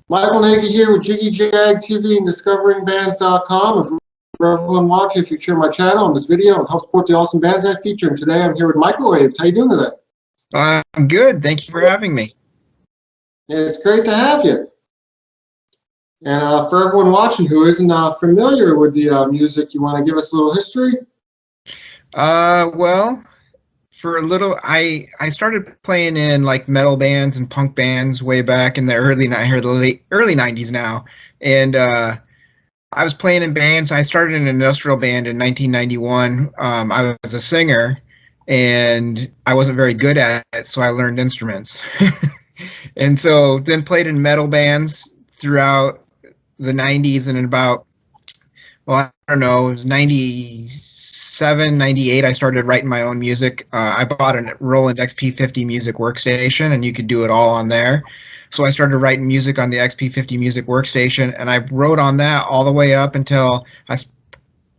Michael Nagy here with Jiggy Jag TV and discoveringbands.com. And for everyone watching, if you share my channel on this video and help support the awesome bands I feature. And today I'm here with Microwaves. How you doing today? I'm good. Thank you for having me. It's great to have you. And for everyone watching who isn't familiar with the music, you want to give us a little history? Well, for a little, I started playing in like metal bands and punk bands way back in the early 90s now, and I was playing in bands. I started an industrial band in 1991. I was a singer, and I wasn't very good at it, so I learned instruments, and so then played in metal bands throughout the 90s, and in about, well, I don't know, it was 97, 98, I started writing my own music. I bought a Roland XP50 music workstation, and you could do it all on there. So I started writing music on the XP50 music workstation, and I wrote on that all the way up until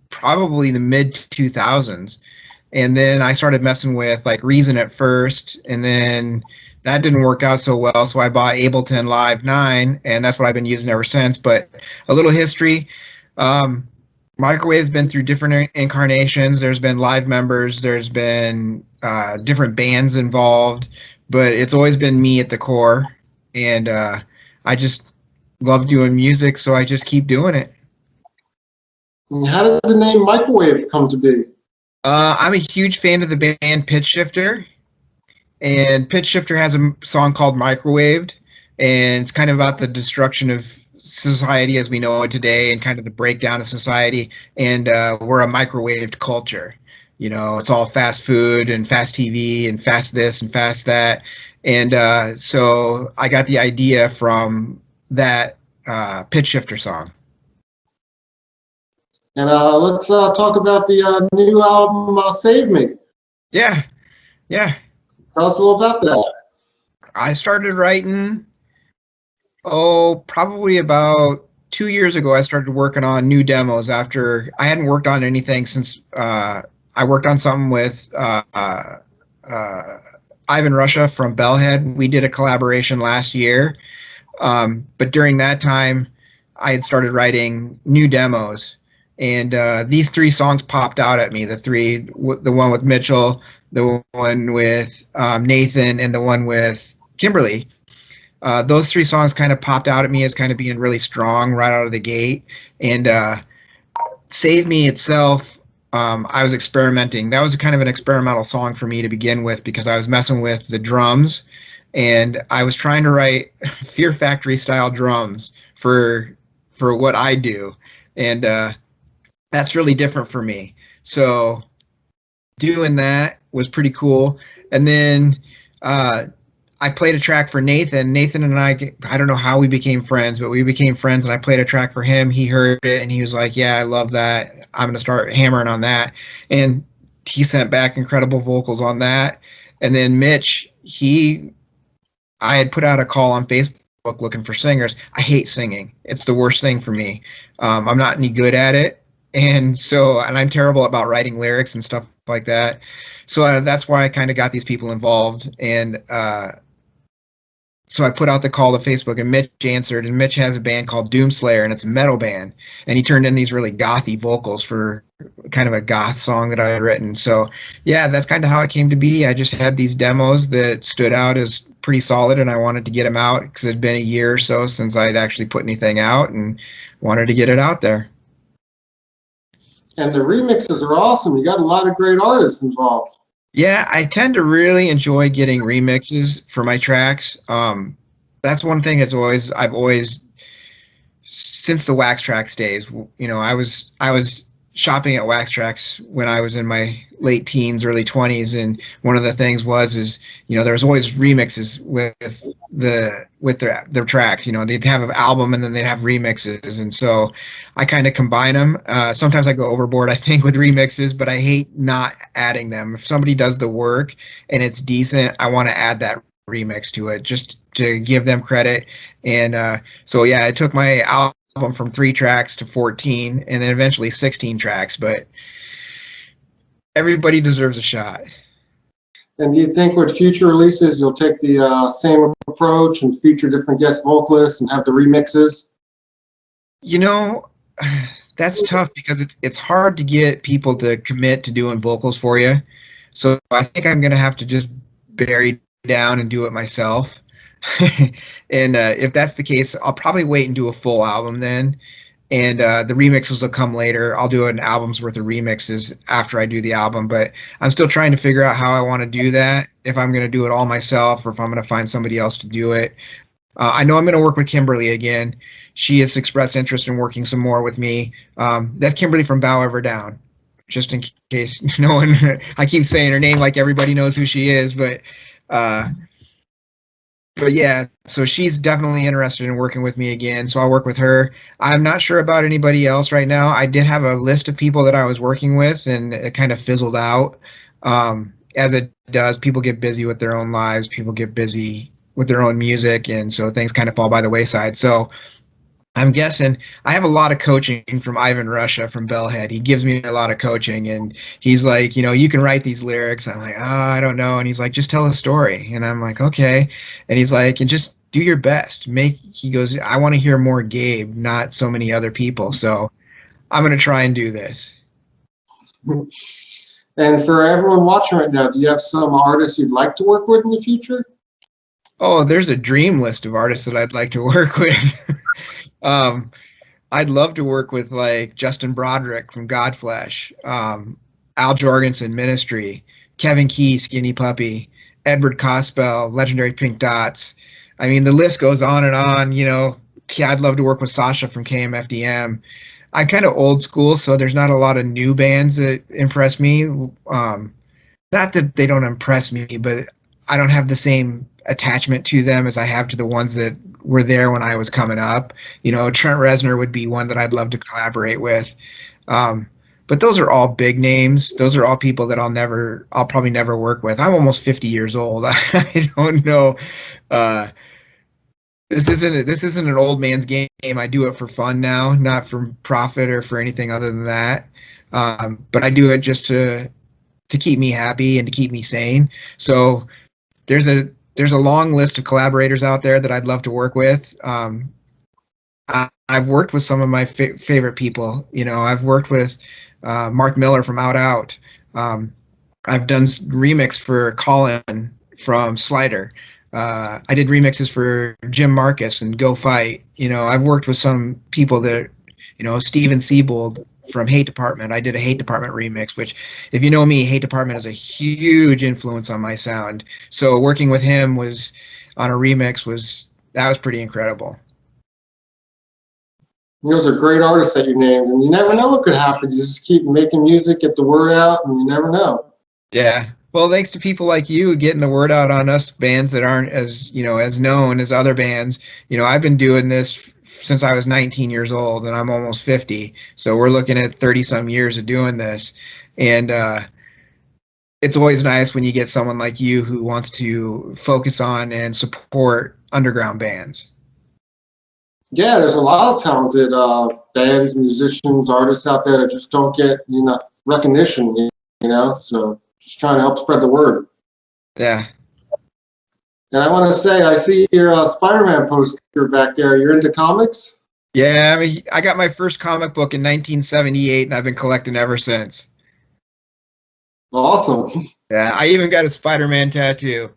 probably the mid-2000s. And then I started messing with like Reason at first, and then that didn't work out so well, so I bought Ableton Live 9, and that's what I've been using ever since. But a little history. Microwave's been through different incarnations. There's been live members. There's been different bands involved, but it's always been me at the core, and I just love doing music, so I just keep doing it. And how did the name Microwave come to be? I'm a huge fan of the band Pitch Shifter, and Pitch Shifter has a song called Microwaved, and it's kind of about the destruction of society as we know it today and kind of the breakdown of society. And we're a microwaved culture. You know, it's all fast food and fast TV and fast this and fast that. And so I got the idea from that Pitch Shifter song. And let's talk about the new album, Save Me. Yeah. Tell us a little about that. I started writing, probably about 2 years ago. I started working on new demos after I hadn't worked on anything since I worked on something with Ivan Russia from Bellhead. We did a collaboration last year, but during that time, I had started writing new demos, and these 3 songs popped out at me. The one with Mitchell, the one with Nathan, and the one with Kimberly. Those 3 songs kind of popped out at me as kind of being really strong right out of the gate. And Save Me itself, I was experimenting. That was kind of an experimental song for me to begin with because I was messing with the drums, and I was trying to write Fear Factory style drums for what I do. And that's really different for me. So doing that was pretty cool. And then I played a track for Nathan. Nathan and I don't know how we became friends, but we became friends, and I played a track for him. He heard it, and he was like, yeah, I love that. I'm going to start hammering on that. And he sent back incredible vocals on that. And then Mitch, I had put out a call on Facebook looking for singers. I hate singing. It's the worst thing for me. I'm not any good at it. And I'm terrible about writing lyrics and stuff like that. So that's why I kind of got these people involved. And so I put out the call to Facebook, and Mitch answered, and Mitch has a band called Doomslayer, and it's a metal band, and he turned in these really gothy vocals for kind of a goth song that I had written. So yeah, that's kind of how it came to be. I just had these demos that stood out as pretty solid, and I wanted to get them out because it had been a year or so since I'd actually put anything out, and wanted to get it out there. And the remixes are awesome. You got a lot of great artists involved. Yeah, I tend to really enjoy getting remixes for my tracks. That's one thing I've always, since the Wax Trax days, you know, I was shopping at Wax Trax when I was in my late teens, early 20s, and one of the things was there was always remixes with their tracks. You know, they'd have an album and then they'd have remixes, and so I kind of combine them. Sometimes I go overboard, I think, with remixes, but I hate not adding them. If somebody does the work and it's decent, I want to add that remix to it just to give them credit. And so yeah, it took my album from 3 tracks to 14, and then eventually 16 tracks, but everybody deserves a shot. And do you think with future releases you'll take the same approach and feature different guest vocalists and have the remixes? You know, that's tough because it's hard to get people to commit to doing vocals for you. So I think I'm gonna have to just bury down and do it myself. And if that's the case, I'll probably wait and do a full album then. And the remixes will come later. I'll do an album's worth of remixes after I do the album, but I'm still trying to figure out how I want to do that, if I'm going to do it all myself or if I'm going to find somebody else to do it. I know I'm going to work with Kimberly again. She has expressed interest in working some more with me. That's Kimberly from Bow Ever Down, just in case no one, I keep saying her name like everybody knows who she is, but yeah, so she's definitely interested in working with me again, so I'll work with her. I'm not sure about anybody else right now. I did have a list of people that I was working with, and it kind of fizzled out. As it does, people get busy with their own lives, people get busy with their own music, and so things kind of fall by the wayside. So I'm guessing I have a lot of coaching from Ivan Russia from Bellhead. He gives me a lot of coaching, and he's like, you can write these lyrics. I'm like, oh, I don't know. And he's like, just tell a story. And I'm like, okay. And he's like, and just do your best. He goes, I want to hear more Gabe, not so many other people. So I'm going to try and do this. And for everyone watching right now, do you have some artists you'd like to work with in the future? Oh, there's a dream list of artists that I'd like to work with. I'd love to work with like Justin Broderick from Godflesh, Al Jorgensen, Ministry, Kevin Key, Skinny Puppy, Edward Cospel, Legendary Pink Dots. I mean, the list goes on and on. I'd love to work with Sasha from KMFDM. I'm kind of old school, so there's not a lot of new bands that impress me. Not that they don't impress me, but I don't have the same attachment to them as I have to the ones that were there when I was coming up. Trent Reznor would be one that I'd love to collaborate with. But those are all big names. Those are all people that I'll probably never work with. I'm almost 50 years old. I don't know. This isn't an old man's game. I do it for fun now, not for profit or for anything other than that. But I do it just to keep me happy and to keep me sane. So there's a long list of collaborators out there that I'd love to work with. I've worked with some of my favorite people. I've worked with Mark Miller from Out Out. I've done remix for Colin from Slider. I did remixes for Jim Marcus and Go Fight. I've worked with some people that, Steven Siebold from Hate Department. I did a Hate Department remix, which, if you know me, Hate Department is a huge influence on my sound. So working with him on a remix was pretty incredible. Those are great artists that you named, and you never know what could happen. You just keep making music, get the word out, and you never know. Yeah. Well, thanks to people like you getting the word out on us bands that aren't as known as other bands. I've been doing this since I was 19 years old, and I'm almost 50. So we're looking at 30-some years of doing this. And it's always nice when you get someone like you who wants to focus on and support underground bands. Yeah, there's a lot of talented bands, musicians, artists out there that just don't get recognition, so just trying to help spread the word. Yeah. And I want to say, I see your Spiderman poster back there. You're into comics? Yeah, I got my first comic book in 1978, and I've been collecting ever since. Awesome. Yeah, I even got a Spider-Man tattoo.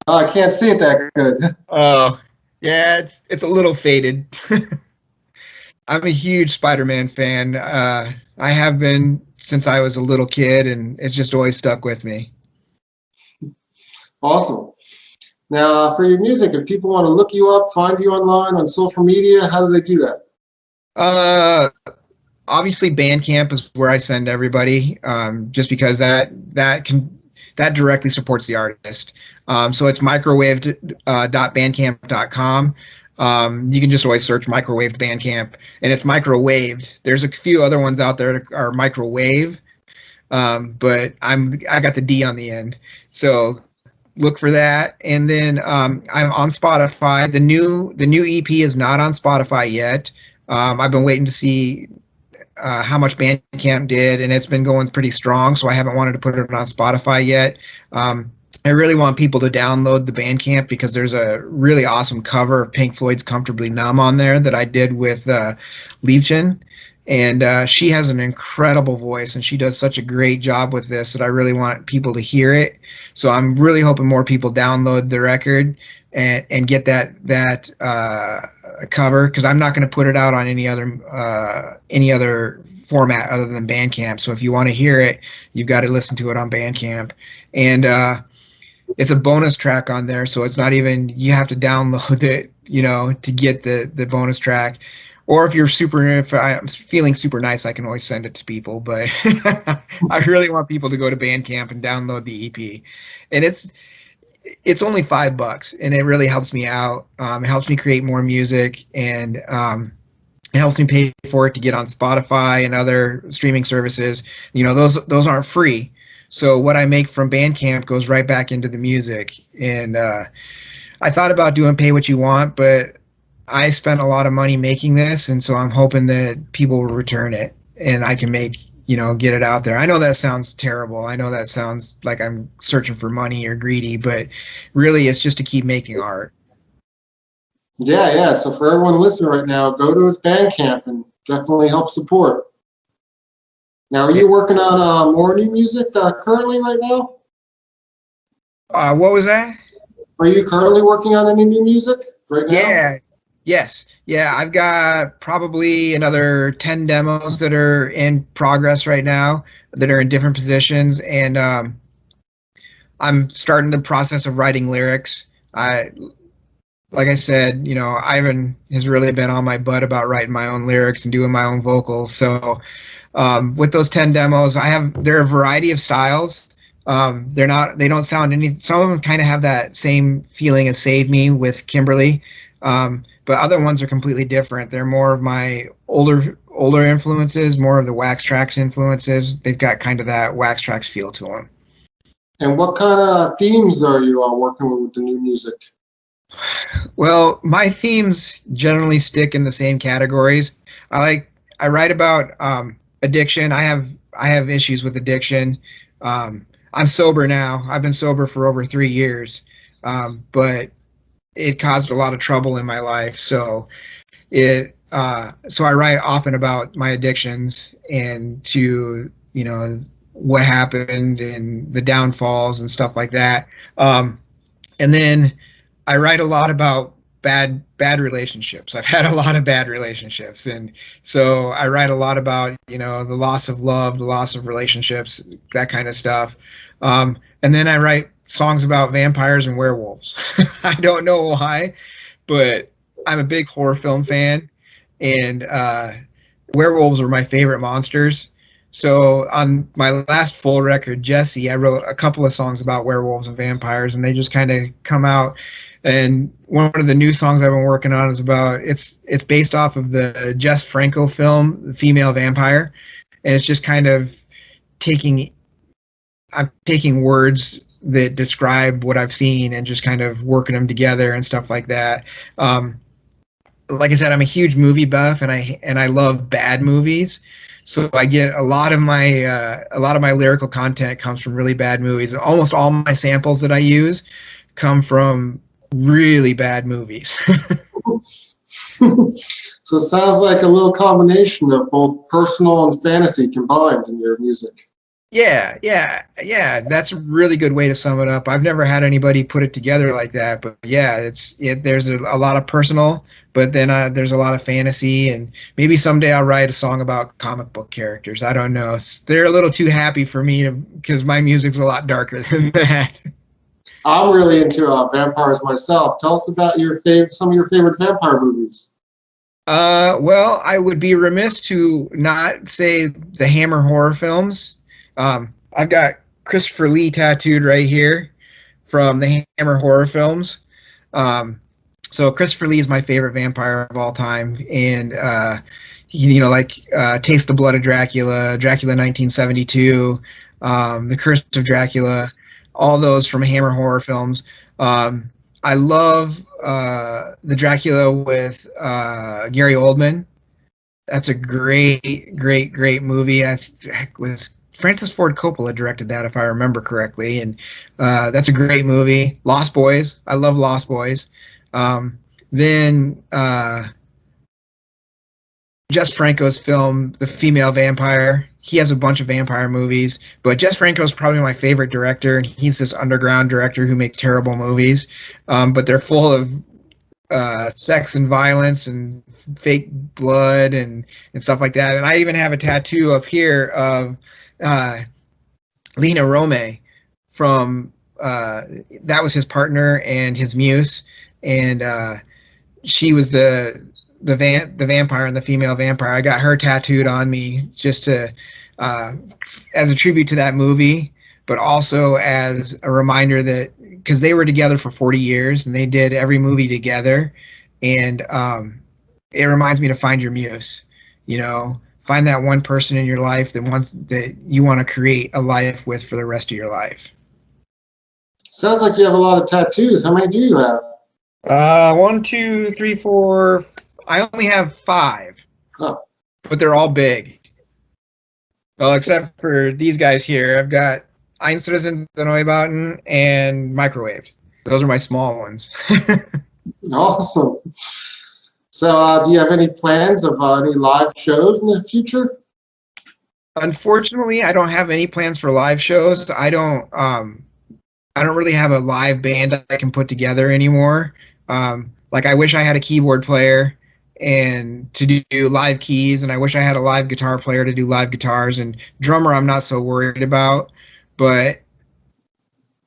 I can't see it that good. Oh, yeah, it's a little faded. I'm a huge Spider-Man fan. I have been since I was a little kid, and it's just always stuck with me. Awesome. Now, for your music, if people want to look you up, find you online on social media, how do they do that? Obviously, Bandcamp is where I send everybody, just because that directly supports the artist. So it's microwaved.bandcamp.com. You can just always search Microwaved Bandcamp, and it's microwaved. There's a few other ones out there that are microwave, but I got the D on the end. So look for that. And then I'm on Spotify. The new EP is not on Spotify yet. I've been waiting to see how much Bandcamp did, and it's been going pretty strong, so I haven't wanted to put it on Spotify yet. I really want people to download the Bandcamp because there's a really awesome cover of Pink Floyd's Comfortably Numb on there that I did with Liebchen. And she has an incredible voice, and she does such a great job with this that I really want people to hear it. So I'm really hoping more people download the record and get that cover, because I'm not going to put it out on any other format other than Bandcamp. So if you want to hear it, you've got to listen to it on Bandcamp. And it's a bonus track on there, so it's not even, you have to download it, to get the bonus track. Or if I'm feeling super nice, I can always send it to people. But I really want people to go to Bandcamp and download the EP. And it's only $5, and it really helps me out. It helps me create more music, and it helps me pay for it to get on Spotify and other streaming services. Those aren't free. So what I make from Bandcamp goes right back into the music. And I thought about doing pay what you want, but I spent a lot of money making this, and so I'm hoping that people will return it and I can get it out there. I know that sounds terrible. I know that sounds like I'm searching for money or greedy, but really it's just to keep making art. Yeah. So for everyone listening right now, go to his Bandcamp and definitely help support. Now, are you working on more new music currently right now? What was that? Are you currently working on any new music right now? Yeah. Yes. Yeah, I've got probably another 10 demos that are in progress right now that are in different positions, and I'm starting the process of writing lyrics. Like I said, Ivan has really been on my butt about writing my own lyrics and doing my own vocals. So with those 10 demos, they're a variety of styles. They don't sound some of them kind of have that same feeling as Save Me with Kimberly. But other ones are completely different. They're more of my older influences, more of the Wax Trax influences. They've got kind of that Wax Trax feel to them. And what kind of themes are you working with the new music? Well, my themes generally stick in the same categories. I write about addiction. I have issues with addiction. I'm sober now. I've been sober for over 3 years, but it caused a lot of trouble in my life. So I write often about my addictions and to, what happened and the downfalls and stuff like that. And then I write a lot about bad relationships. I've had a lot of bad relationships. And so I write a lot about, the loss of love, the loss of relationships, that kind of stuff. And then I write songs about vampires and werewolves. I don't know why, but I'm a big horror film fan, and werewolves were my favorite monsters. So on my last full record, Jesse, I wrote a couple of songs about werewolves and vampires, and they just kind of come out. And one of the new songs I've been working on is it's based off of the Jess Franco film, The Female Vampire, and it's just kind of I'm taking words that describe what I've seen and just kind of working them together and stuff like that. Like I said, I'm a huge movie buff, and I love bad movies. So I get a lot of my lyrical content comes from really bad movies. Almost all my samples that I use come from really bad movies. So it sounds like a little combination of both personal and fantasy combined in your music. Yeah. That's a really good way to sum it up. I've never had anybody put it together like that, but yeah, there's a lot of personal, but then there's a lot of fantasy, and maybe someday I'll write a song about comic book characters. I don't know. They're a little too happy for me because my music's a lot darker than that. I'm really into vampires myself. Tell us about some of your favorite vampire movies. Well, I would be remiss to not say the Hammer horror films. I've got Christopher Lee tattooed right here from the Hammer horror films. So Christopher Lee is my favorite vampire of all time, and Taste the Blood of Dracula, Dracula 1972, The Curse of Dracula, all those from Hammer horror films. I love the Dracula with Gary Oldman. That's a great movie. Was Francis Ford Coppola directed that, if I remember correctly, and that's a great movie. Lost Boys. I love Lost Boys. Then Jess Franco's film, The Female Vampire. He has a bunch of vampire movies, but Jess Franco's probably my favorite director, and he's this underground director who makes terrible movies, but they're full of sex and violence and fake blood and stuff like that. And I even have a tattoo up here of Lena Romay from that was his partner and his muse, and she was the vampire and the female vampire. I got her tattooed on me just to as a tribute to that movie, but also as a reminder that because they were together for 40 years and they did every movie together, and it reminds me to find your muse. You know, find that one person in your life that you want to create a life with for the rest of your life. Sounds like you have a lot of tattoos. How many do you have? 1, 2, 3, 4. I only have 5, but they're all big. Well, except for these guys here. I've got Einstürzen Neubauten and Microwaved. Those are my small ones. Awesome. So do you have any plans of any live shows in the future? Unfortunately, I don't have any plans for live shows. I don't really have a live band I can put together anymore. Like, I wish I had a keyboard player and to do live keys, and I wish I had a live guitar player to do live guitars, and drummer I'm not so worried about, but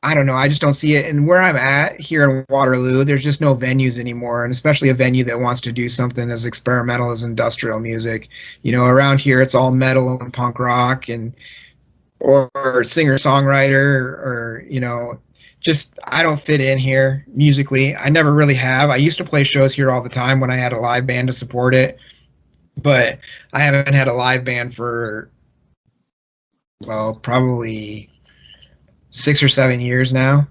I don't know, I just don't see it. And where I'm at here in Waterloo, there's just no venues anymore, and especially a venue that wants to do something as experimental as industrial music. You know, around here it's all metal and punk rock and or singer-songwriter or you know, just I don't fit in here musically. I never really have. I used to play shows here all the time when I had a live band to support it, but I haven't had a live band for, well, probably 6 or 7 years now.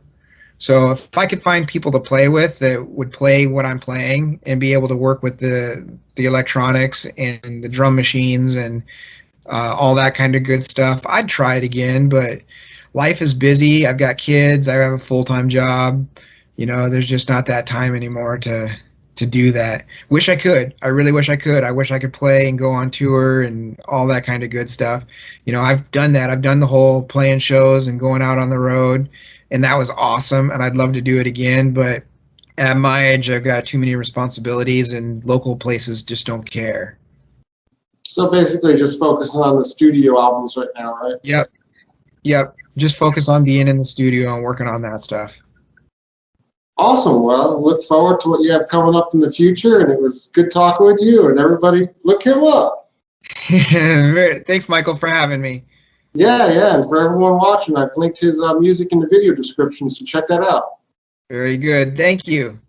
So if I could find people to play with that would play what I'm playing and be able to work with the electronics and the drum machines and all that kind of good stuff, I'd try it again, but life is busy. I've got kids. I have a full-time job. You know, there's just not that time anymore to do that. Wish I could. I really wish I could. I wish I could play and go on tour and all that kind of good stuff. You know, I've done that. I've done the whole playing shows and going out on the road, and that was awesome, and I'd love to do it again, but at my age, I've got too many responsibilities, and local places just don't care. So basically just focusing on the studio albums right now, right? Yep. Just focus on being in the studio and working on that stuff. Awesome. Well, look forward to what you have coming up in the future, and it was good talking with you, and everybody look him up. Thanks, Michael, for having me. Yeah, and for everyone watching, I've linked his music in the video description, so check that out. Very good. Thank you.